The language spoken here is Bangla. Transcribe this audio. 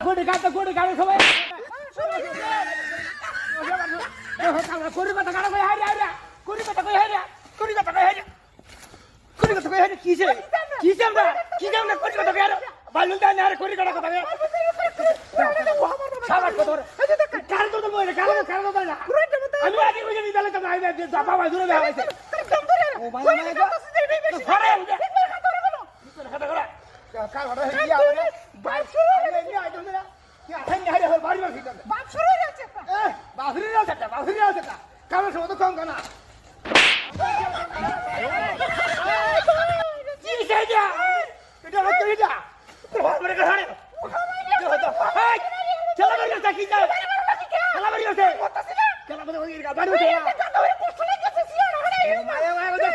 কোটি গাড়ি সবাই কোটি কথা গাড়া কই হারিয়া কোটি কথা কই হারিয়া কিসে আমরা কোটি কথা কই হারিয়া বালুন দা না কোটি কথা কথা সাবাস কত কার তো বলে কার তো না আমি আগে কই জানি তাহলে তো ভাই বাবা ভাই দূরে ভাই ও ভাই ঘরে কথা করা কার ঘরে গিয়া আরে বাইরে নি আইতো না কি আঠাই নি হারে বাড়ি বাড়ি বাপ শুরু হয়ে যাচ্ছে বাফরি রাও কাল সময় তো কম কানা কি সেটা এটা হচ্ছে এটা তো আমারে ঘরে চলা বাড়ি গেছে কি যায় চলা বাড়ি গেছে চলা বাড়ি গেছে বাড়ি গেছে কষ্ট লাগছে সিয়া না হরে মায়া মায়া গেছে